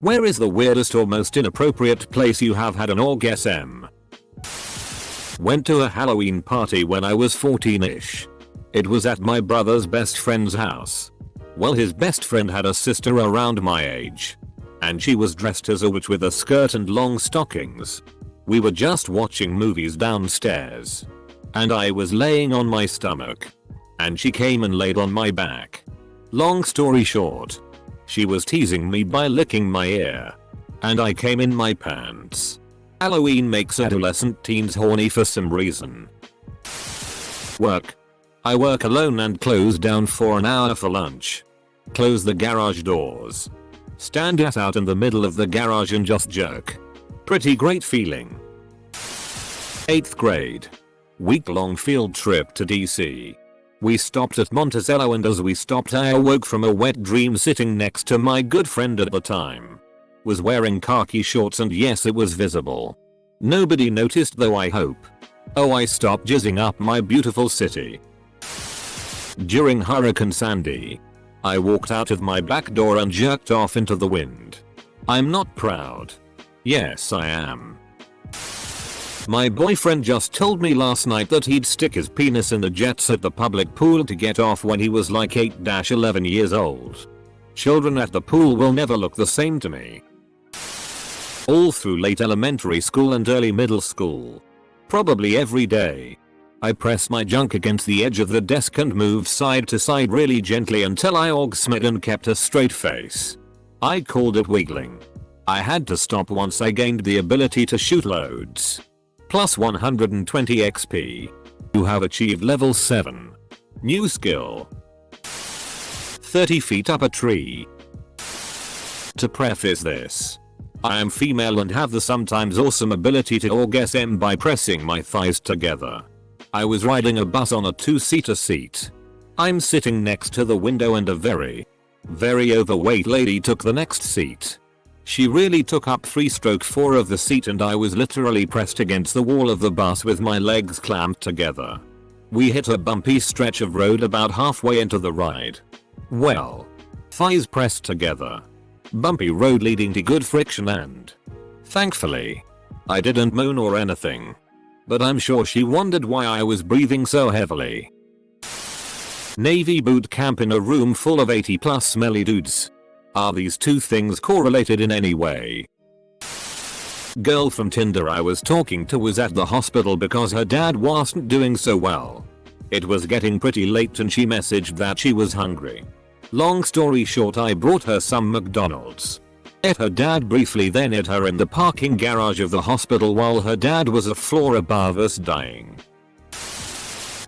Where is the weirdest or most inappropriate place you have had an orgasm? Went to a Halloween party when I was 14ish. It was at my brother's best friend's house. Well, his best friend had a sister around my age. And she was dressed as a witch with a skirt and long stockings. We were just watching movies downstairs. And I was laying on my stomach. And she came and laid on my back. Long story short, she was teasing me by licking my ear. And I came in my pants. Halloween makes adolescent teens horny for some reason. Work. I work alone and close down for an hour for lunch. Close the garage doors. Stand out in the middle of the garage and just jerk. Pretty great feeling. 8th grade. Week-long field trip to DC. We stopped at Monticello, and as we stopped I awoke from a wet dream sitting next to my good friend at the time. Was wearing khaki shorts, and yes, it was visible. Nobody noticed though, I hope. Oh, I stopped jizzing up my beautiful city. During Hurricane Sandy, I walked out of my back door and jerked off into the wind. I'm not proud. Yes, I am. My boyfriend just told me last night that he'd stick his penis in the jets at the public pool to get off when he was like 8-11 years old. Children at the pool will never look the same to me. All through late elementary school and early middle school. Probably every day. I press my junk against the edge of the desk and move side to side really gently until I orgasmed and kept a straight face. I called it wiggling. I had to stop once I gained the ability to shoot loads. Plus 120 XP. You have achieved level 7. New skill. 30 feet up a tree. To preface this, I am female and have the sometimes awesome ability to orgasm by pressing my thighs together. I was riding a bus on a 2-seater seat. I'm sitting next to the window and a very overweight lady took the next seat. She really took up 3/4 of the seat, and I was literally pressed against the wall of the bus with my legs clamped together. We hit a bumpy stretch of road about halfway into the ride. Well, thighs pressed together. Bumpy road leading to good friction, and thankfully, I didn't moan or anything. But I'm sure she wondered why I was breathing so heavily. Navy boot camp in a room full of 80+ smelly dudes. Are these two things correlated in any way? Girl from Tinder I was talking to was at the hospital because her dad wasn't doing so well. It was getting pretty late and she messaged that she was hungry. Long story short, I brought her some McDonald's. Ate her dad briefly, then ate her in the parking garage of the hospital while her dad was a floor above us dying.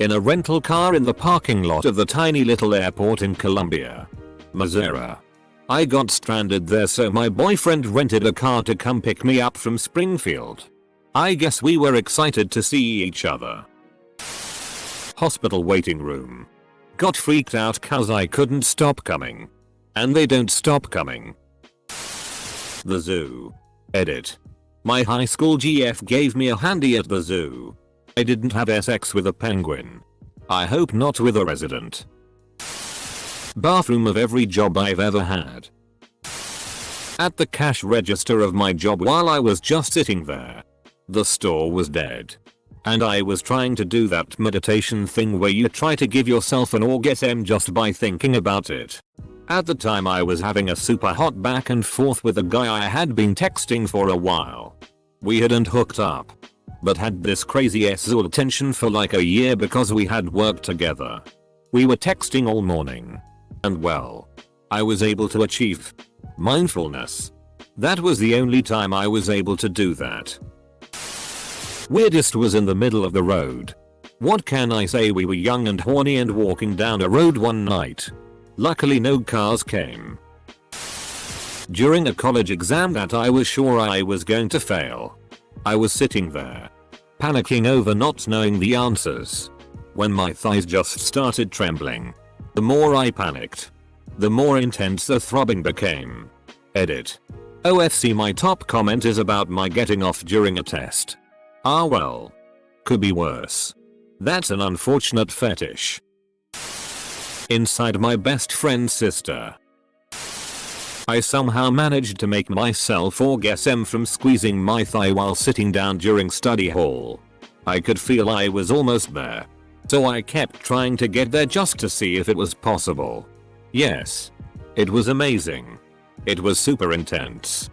In a rental car in the parking lot of the tiny little airport in Columbia, Missouri. I got stranded there, so my boyfriend rented a car to come pick me up from Springfield. I guess we were excited to see each other. Hospital waiting room. Got freaked out cause I couldn't stop coming. And they don't stop coming. The zoo. Edit. My high school GF gave me a handy at the zoo. I didn't have sex with a penguin. I hope not with a resident. Bathroom of every job I've ever had. At the cash register of my job while I was just sitting there. The store was dead. And I was trying to do that meditation thing where you try to give yourself an orgasm just by thinking about it. At the time I was having a super hot back and forth with a guy I had been texting for a while. We hadn't hooked up. But had this crazy sexual tension for like a year because we had worked together. We were texting all morning. And well, I was able to achieve mindfulness. That was the only time I was able to do that. Weirdest was in the middle of the road. What can I say, we were young and horny and walking down a road one night. Luckily no cars came. During a college exam that I was sure I was going to fail. I was sitting there, panicking over not knowing the answers. When my thighs just started trembling. The more I panicked, the more intense the throbbing became. Edit. OFC, my top comment is about my getting off during a test. Ah well. Could be worse. That's an unfortunate fetish. Inside my best friend's sister. I somehow managed to make myself orgasm from squeezing my thigh while sitting down during study hall. I could feel I was almost there. So I kept trying to get there just to see if it was possible. Yes. It was amazing. It was super intense.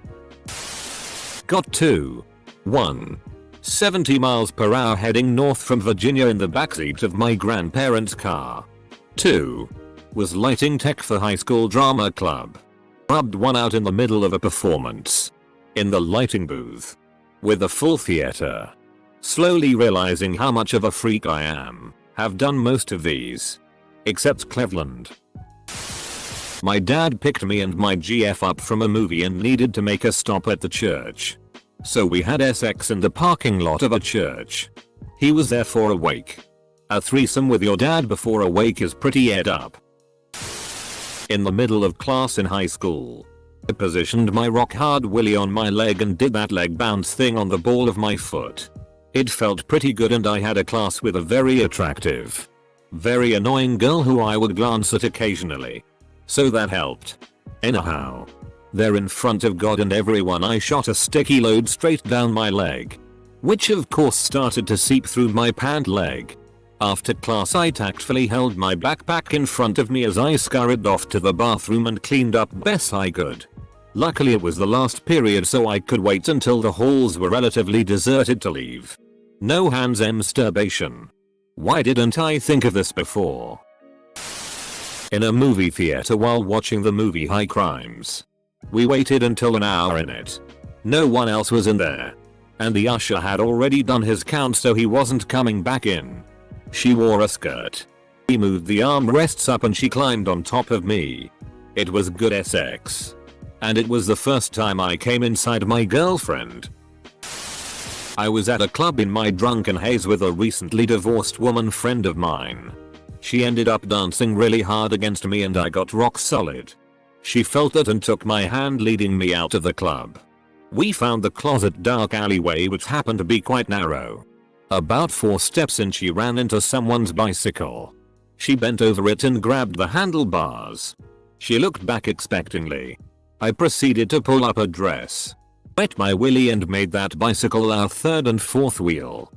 Got 2. 1. 70 miles per hour heading north from Virginia in the backseat of my grandparents' car. 2. Was lighting tech for high school drama club. Rubbed one out in the middle of a performance. In the lighting booth. With a full theater. Slowly realizing how much of a freak I am. Have done most of these. Except Cleveland. My dad picked me and my GF up from a movie and needed to make a stop at the church. So we had sex in the parking lot of a church. He was there for a wake. A threesome with your dad before a wake is pretty ed up. In the middle of class in high school. I positioned my rock hard willy on my leg and did that leg bounce thing on the ball of my foot. It felt pretty good and I had a class with a very attractive, very annoying girl who I would glance at occasionally. So that helped. Anyhow. There in front of God and everyone I shot a sticky load straight down my leg. Which of course started to seep through my pant leg. After class I tactfully held my backpack in front of me as I scurried off to the bathroom and cleaned up best I could. Luckily it was the last period so I could wait until the halls were relatively deserted to leave. No hands masturbation. Why didn't I think of this before? In a movie theater while watching the movie High Crimes. We waited until an hour in it. No one else was in there. And the usher had already done his count so he wasn't coming back in. She wore a skirt. He moved the armrests up and she climbed on top of me. It was good sex. And it was the first time I came inside my girlfriend. I was at a club in my drunken haze with a recently divorced woman friend of mine. She ended up dancing really hard against me and I got rock solid. She felt it and took my hand leading me out of the club. We found the closet dark alleyway which happened to be quite narrow. About 4 steps in she ran into someone's bicycle. She bent over it and grabbed the handlebars. She looked back expectingly. I proceeded to pull up her dress. Wet my willy and made that bicycle our 3rd and 4th wheel.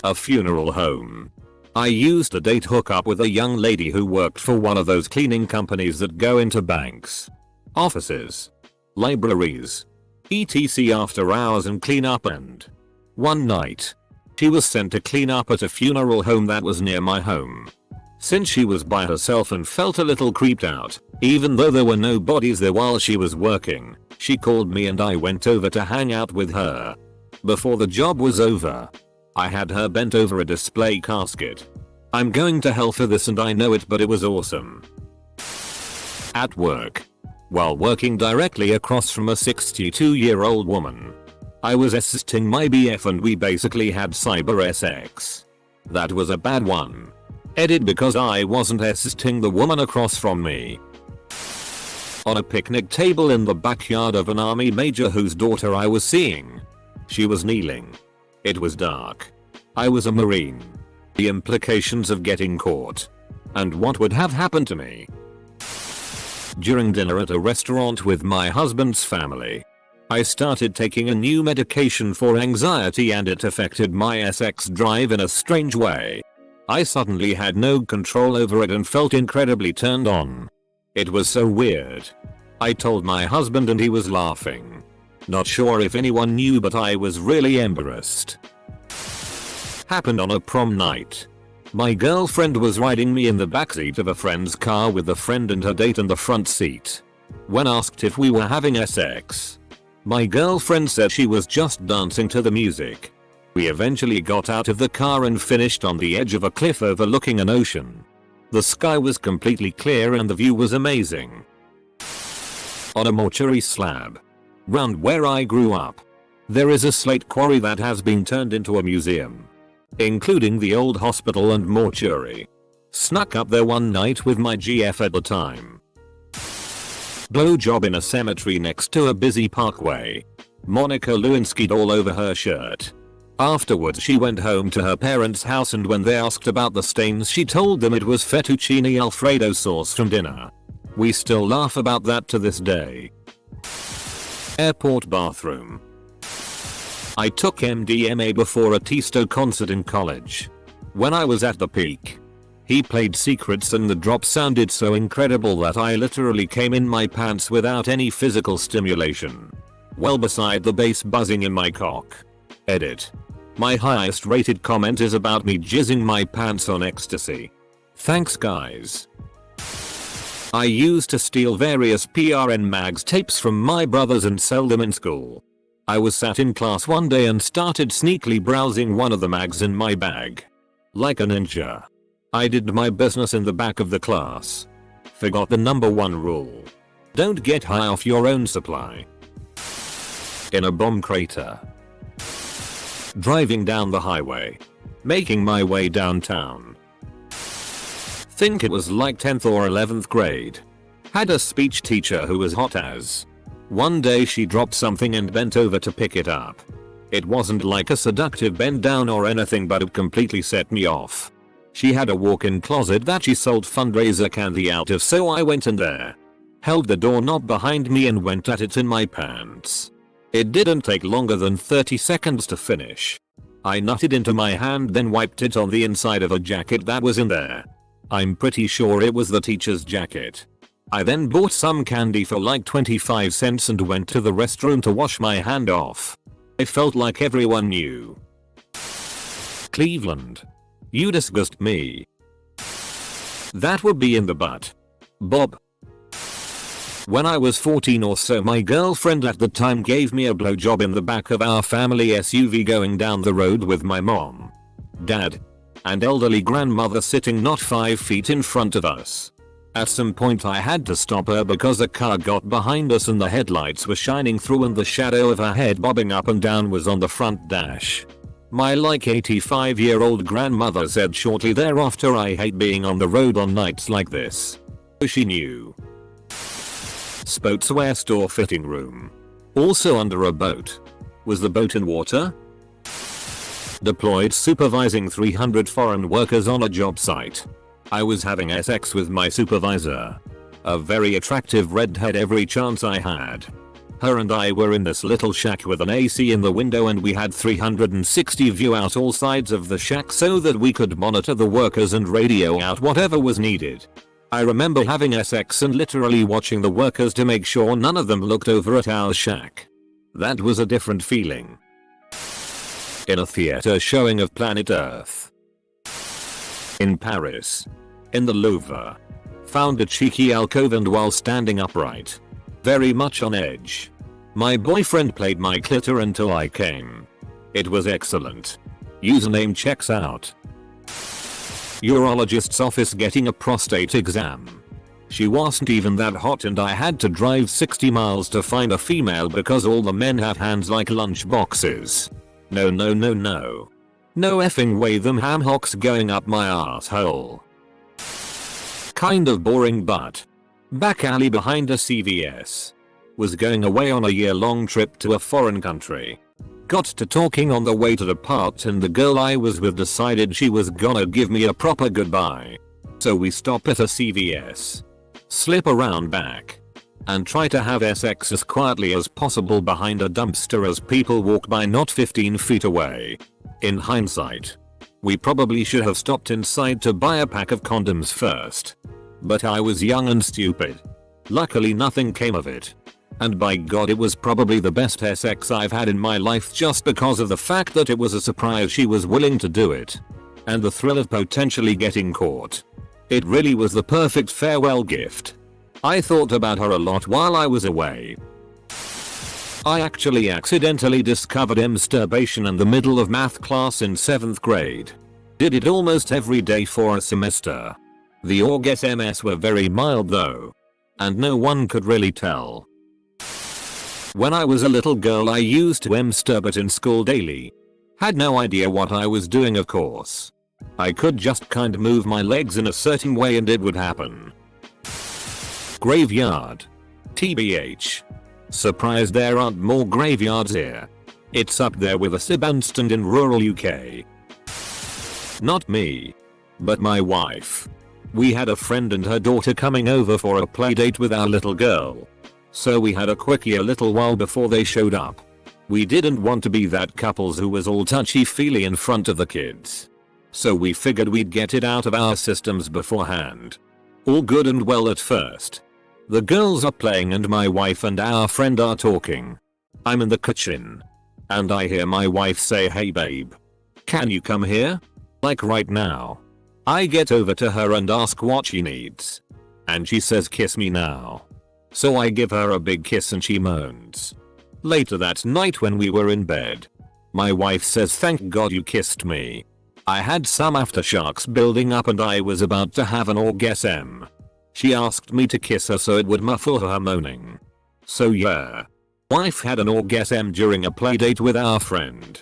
A funeral home. I used to date hookup with a young lady who worked for one of those cleaning companies that go into banks, offices, libraries, etc. after hours and clean up, and one night she was sent to clean up at a funeral home that was near my home. Since she was by herself and felt a little creeped out, even though there were no bodies there while she was working, she called me and I went over to hang out with her. Before the job was over, I had her bent over a display casket. I'm going to hell for this and I know it, but it was awesome. At work. While working directly across from a 62-year-old woman. I was assisting my BF and we basically had cyber sex. That was a bad one. Edit because I wasn't assisting the woman across from me. On a picnic table in the backyard of an army major whose daughter I was seeing. She was kneeling. It was dark. I was a Marine. The implications of getting caught. And what would have happened to me? During dinner at a restaurant with my husband's family. I started taking a new medication for anxiety and it affected my sex drive in a strange way. I suddenly had no control over it and felt incredibly turned on. It was so weird. I told my husband and he was laughing. Not sure if anyone knew, but I was really embarrassed. Happened on a prom night. My girlfriend was riding me in the backseat of a friend's car with a friend and her date in the front seat. When asked if we were having sex, my girlfriend said she was just dancing to the music. We eventually got out of the car and finished on the edge of a cliff overlooking an ocean. The sky was completely clear and the view was amazing. On a mortuary slab. Round where I grew up. There is a slate quarry that has been turned into a museum. Including the old hospital and mortuary. Snuck up there one night with my GF at the time. Blowjob in a cemetery next to a busy parkway. Monica Lewinsky'd all over her shirt. Afterwards she went home to her parents' house and when they asked about the stains she told them it was fettuccine alfredo sauce from dinner. We still laugh about that to this day. Airport bathroom. I took MDMA before a Tisto concert in college. When I was at the peak, he played Secrets and the drop sounded so incredible that I literally came in my pants without any physical stimulation. Well beside the bass buzzing in my cock. Edit. My highest rated comment is about me jizzing my pants on ecstasy. Thanks guys. I used to steal various PRN mags tapes from my brothers and sell them in school. I was sat in class one day and started sneakily browsing one of the mags in my bag. Like a ninja. I did my business in the back of the class. Forgot the number one rule. Don't get high off your own supply. In a bomb crater. Driving down the highway. Making my way downtown. Think it was like 10th or 11th grade. Had a speech teacher who was hot as. One day she dropped something and bent over to pick it up. It wasn't like a seductive bend down or anything, but it completely set me off. She had a walk-in closet that she sold fundraiser candy out of, so I went in there. Held the doorknob behind me and went at it in my pants. It didn't take longer than 30 seconds to finish. I nutted into my hand, then wiped it on the inside of a jacket that was in there. I'm pretty sure it was the teacher's jacket. I then bought some candy for like 25 cents and went to the restroom to wash my hand off. I felt like everyone knew. Cleveland. You disgust me. That would be in the butt. Bob. When I was 14 or so, my girlfriend at the time gave me a blowjob in the back of our family SUV going down the road with my mom, dad, and elderly grandmother sitting not 5 feet in front of us. At some point I had to stop her because a car got behind us and the headlights were shining through and the shadow of her head bobbing up and down was on the front dash. My like 85-year-old grandmother said shortly thereafter, "I hate being on the road on nights like this." She knew. Sportswear store fitting room. Also under a boat. Was the boat in water? Deployed supervising 300 foreign workers on a job site. I was having sex with my supervisor. A very attractive redhead every chance I had. Her and I were in this little shack with an AC in the window and we had 360 view out all sides of the shack so that we could monitor the workers and radio out whatever was needed. I remember having sex and literally watching the workers to make sure none of them looked over at our shack. That was a different feeling. In a theater showing of Planet Earth. In Paris. In the Louvre. Found a cheeky alcove and while standing upright. Very much on edge. My boyfriend played my clitor until I came. It was excellent. Username checks out. Urologist's office getting a prostate exam. She wasn't even that hot and I had to drive 60 miles to find a female because all the men have hands like lunch boxes. No. No effing way, them ham hocks going up my asshole. Kind of boring, but back alley behind a CVS. Was going away on a year-long trip to a foreign country. Got to talking on the way to the park and the girl I was with decided she was gonna give me a proper goodbye. So we stop at a CVS. Slip around back. And try to have sex as quietly as possible behind a dumpster as people walk by not 15 feet away. In hindsight, we probably should have stopped inside to buy a pack of condoms first. But I was young and stupid. Luckily nothing came of it. And by God, it was probably the best sex I've had in my life just because of the fact that it was a surprise she was willing to do it. And the thrill of potentially getting caught. It really was the perfect farewell gift. I thought about her a lot while I was away. I actually accidentally discovered masturbation in the middle of math class in 7th grade. Did it almost every day for a semester. The orgasms were very mild though. And no one could really tell. When I was a little girl I used to masturbate in school daily. Had no idea what I was doing, of course. I could just kind of move my legs in a certain way and it would happen. Graveyard. TBH. Surprised there aren't more graveyards here. It's up there with a Sebastian in rural UK. Not me. But my wife. We had a friend and her daughter coming over for a playdate with our little girl. So we had a quickie a little while before they showed up. We didn't want to be that couples who was all touchy-feely in front of the kids. So we figured we'd get it out of our systems beforehand. All good and well at first. The girls are playing and my wife and our friend are talking. I'm in the kitchen. And I hear my wife say, "Hey babe. Can you come here? Like right now." I get over to her and ask what she needs. And she says, "Kiss me now." So I give her a big kiss and she moans. Later that night when we were in bed, my wife says, "Thank God you kissed me. I had some aftershocks building up and I was about to have an orgasm." She asked me to kiss her so it would muffle her moaning. So yeah. Wife had an orgasm during a playdate with our friend.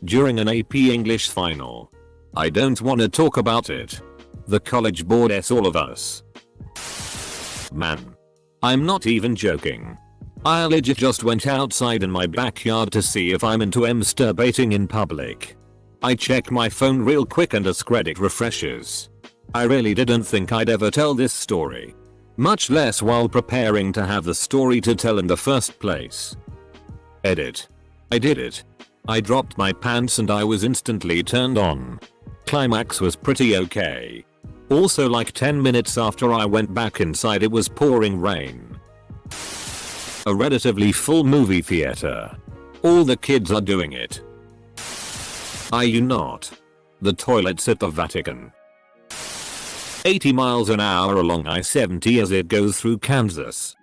During an AP English final. I don't wanna talk about it. The college bored all of us. Man. I'm not even joking. I legit just went outside in my backyard to see if I'm into masturbating in public. I check my phone real quick and a Reddit refreshes. I really didn't think I'd ever tell this story. Much less while preparing to have the story to tell in the first place. Edit. I did it. I dropped my pants and I was instantly turned on. Climax was pretty okay. Also like 10 minutes after I went back inside it was pouring rain. A relatively full movie theater. All the kids are doing it. Are you not? The toilets at the Vatican. 80 miles an hour along I-70 as it goes through Kansas.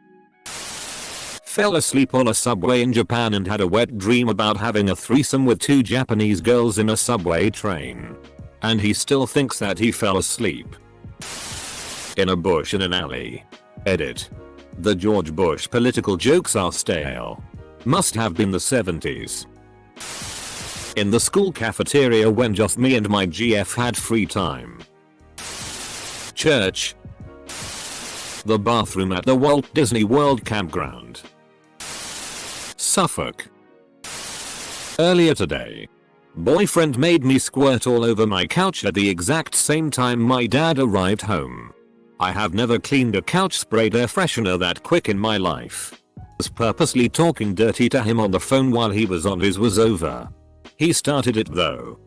Fell asleep on a subway in Japan and had a wet dream about having a threesome with 2 Japanese girls in a subway train. And he still thinks that he fell asleep. In a bush in an alley. Edit. The George Bush political jokes are stale. Must have been the 70s. In the school cafeteria when just me and my GF had free time. Church. The bathroom at the Walt Disney World campground. Suffolk. Earlier today. Boyfriend made me squirt all over my couch at the exact same time my dad arrived home. I have never cleaned a couch sprayed air freshener that quick in my life. Was purposely talking dirty to him on the phone while he was on his was over. He started it though.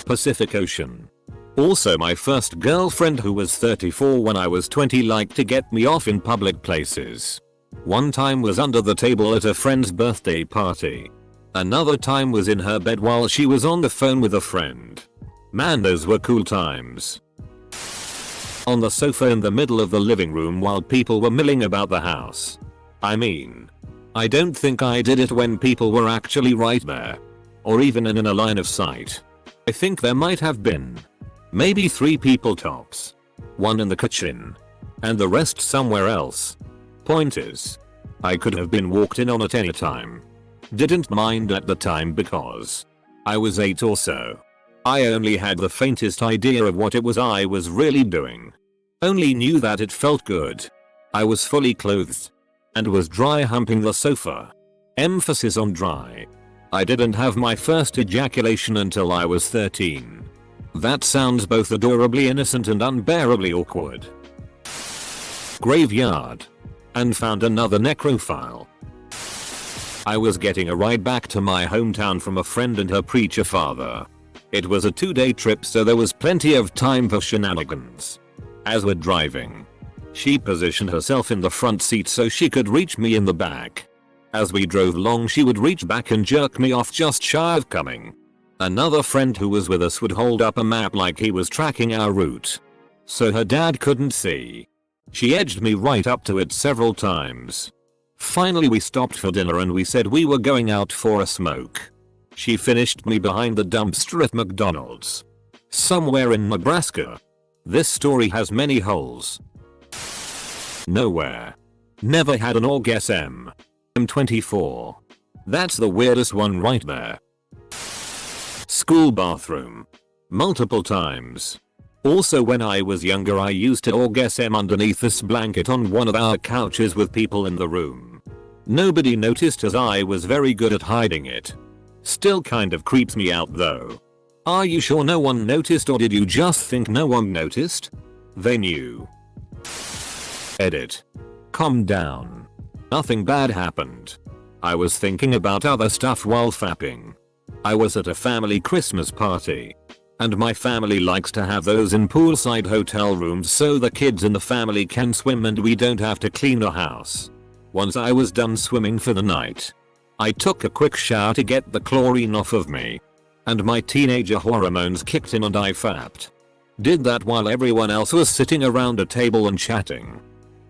Pacific Ocean. Also my first girlfriend who was 34 when I was 20 liked to get me off in public places. One time was under the table at a friend's birthday party. Another time was in her bed while she was on the phone with a friend. Man, those were cool times. On the sofa in the middle of the living room while people were milling about the house. I mean, I don't think I did it when people were actually right there. Or even in a line of sight. I think there might have been. Maybe 3 people tops. One in the kitchen. And the rest somewhere else. Point is, I could have been walked in on at any time. Didn't mind at the time because I was 8 or so. I only had the faintest idea of what it was I was really doing. Only knew that it felt good. I was fully clothed. And was dry humping the sofa. Emphasis on dry. I didn't have my first ejaculation until I was 13. That sounds both adorably innocent and unbearably awkward. Graveyard. And found another necrophile. I was getting a ride back to my hometown from a friend and her preacher father. It was a 2-day trip so there was plenty of time for shenanigans. As we're driving, she positioned herself in the front seat so she could reach me in the back. As we drove along she would reach back and jerk me off just shy of coming. Another friend who was with us would hold up a map like he was tracking our route. So her dad couldn't see. She edged me right up to it several times. Finally we stopped for dinner and we said we were going out for a smoke. She finished me behind the dumpster at McDonald's. Somewhere in Nebraska. This story has many holes. Nowhere. Never had an orgasm. I'm 24. That's the weirdest one right there. School bathroom. Multiple times. Also when I was younger I used to orgasm underneath this blanket on one of our couches with people in the room. Nobody noticed as I was very good at hiding it. Still kind of creeps me out though. Are you sure no one noticed, or did you just think no one noticed? They knew. Edit. Calm down. Nothing bad happened. I was thinking about other stuff while fapping. I was at a family Christmas party. And my family likes to have those in poolside hotel rooms so the kids in the family can swim and we don't have to clean the house. Once I was done swimming for the night, I took a quick shower to get the chlorine off of me. And my teenager hormones kicked in and I fapped. Did that while everyone else was sitting around a table and chatting.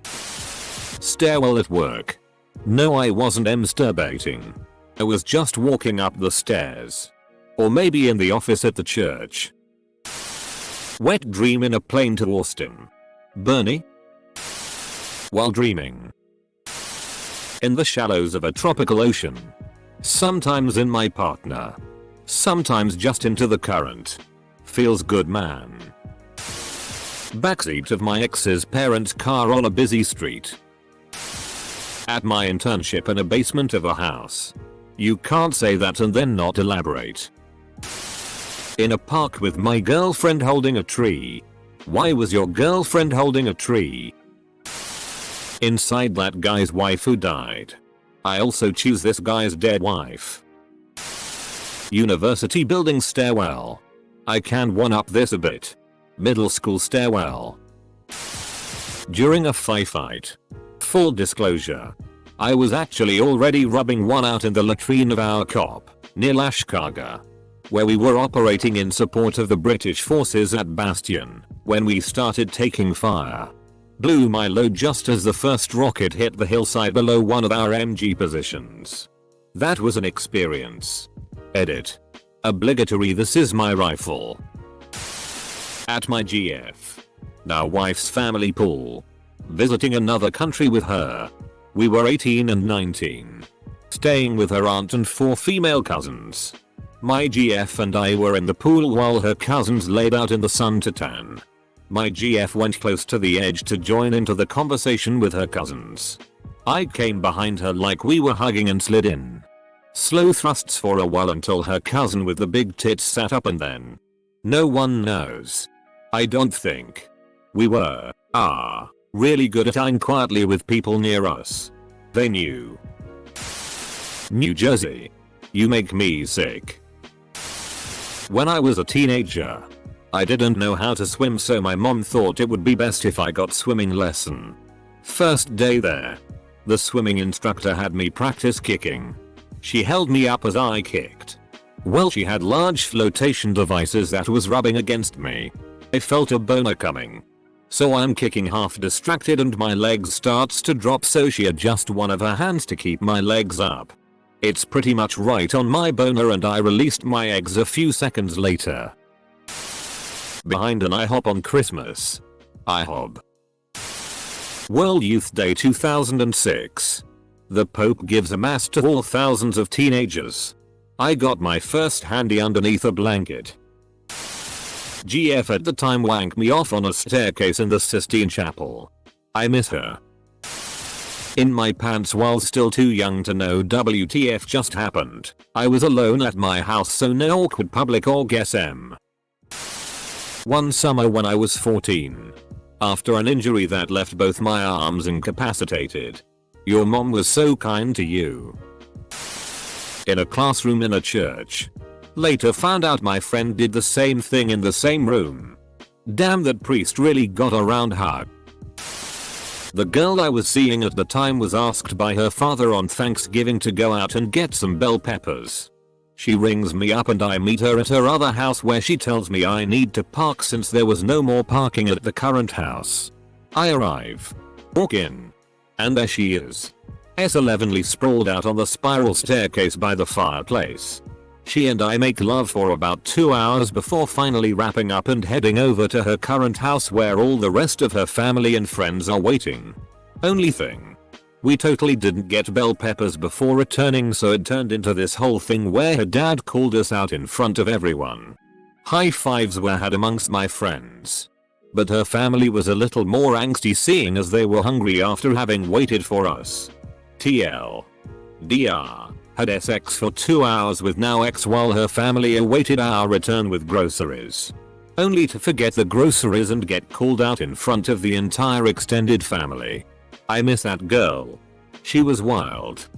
Stairwell at work. No, I wasn't masturbating. I was just walking up the stairs. Or maybe in the office at the church. Wet dream in a plane to Austin. Bernie? While dreaming. In the shallows of a tropical ocean. Sometimes in my partner. Sometimes just into the current. Feels good, man. Backseat of my ex's parents' car on a busy street. At my internship in a basement of a house. You can't say that and then not elaborate. In a park with my girlfriend holding a tree. Why was your girlfriend holding a tree? Inside that guy's wife who died. I also choose this guy's dead wife. University building stairwell. I can one up this a bit. Middle school stairwell. During a fight. Full disclosure. I was actually already rubbing one out in the latrine of our cop, near Lashkargah, where we were operating in support of the British forces at Bastion, when we started taking fire. Blew my load just as the first rocket hit the hillside below one of our MG positions. That was an experience. Edit. Obligatory, this is my rifle. At my GF. Now wife's family pool. Visiting another country with her. We were 18 and 19. Staying with her aunt and 4 female cousins. My GF and I were in the pool while her cousins laid out in the sun to tan. My GF went close to the edge to join into the conversation with her cousins. I came behind her like we were hugging and slid in. Slow thrusts for a while until her cousin with the big tits sat up and then. No one knows. I don't think. We were, really good at eyeing quietly with people near us. They knew. New Jersey. You make me sick. When I was a teenager, I didn't know how to swim, so my mom thought it would be best if I got swimming lesson. First day there, the swimming instructor had me practice kicking. She held me up as I kicked. Well, she had large flotation devices that was rubbing against me. I felt a boner coming. So I'm kicking half distracted and my legs starts to drop, so she adjusts one of her hands to keep my legs up. It's pretty much right on my boner and I released my eggs a few seconds later. Behind an IHOP on Christmas. IHOP. World Youth Day 2006. The Pope gives a mass to all thousands of teenagers. I got my first handy underneath a blanket. GF at the time wanked me off on a staircase in the Sistine Chapel. I miss her. In my pants while still too young to know WTF just happened. I was alone at my house, so no awkward public orgasm. One summer when I was 14. After an injury that left both my arms incapacitated. Your mom was so kind to you. In a classroom in a church. Later found out my friend did the same thing in the same room. Damn, that priest really got around hard. The girl I was seeing at the time was asked by her father on Thanksgiving to go out and get some bell peppers. She rings me up and I meet her at her other house, where she tells me I need to park since there was no more parking at the current house. I arrive. Walk in. And there she is. S11ly sprawled out on the spiral staircase by the fireplace. She and I make love for about 2 hours before finally wrapping up and heading over to her current house, where all the rest of her family and friends are waiting. Only thing. We totally didn't get bell peppers before returning, so it turned into this whole thing where her dad called us out in front of everyone. High fives were had amongst my friends. But her family was a little more angsty, seeing as they were hungry after having waited for us. TL. DR. Had sex for 2 hours with now ex while her family awaited our return with groceries. Only to forget the groceries and get called out in front of the entire extended family. I miss that girl. She was wild.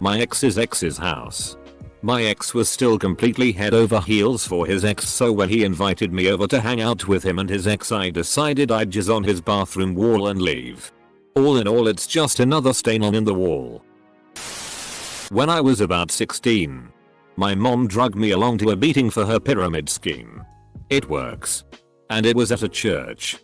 My ex's house. My ex was still completely head over heels for his ex, so when he invited me over to hang out with him and his ex, I decided I'd jizz on his bathroom wall and leave. All in all, it's just another stain on in the wall. When I was about 16, my mom drugged me along to a meeting for her pyramid scheme. It works. And it was at a church.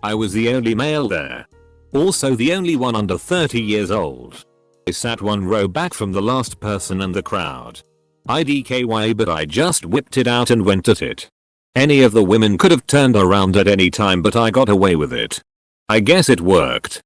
I was the only male there. Also the only one under 30 years old. I sat one row back from the last person in the crowd. IDKY, but I just whipped it out and went at it. Any of the women could have turned around at any time, but I got away with it. I guess it worked.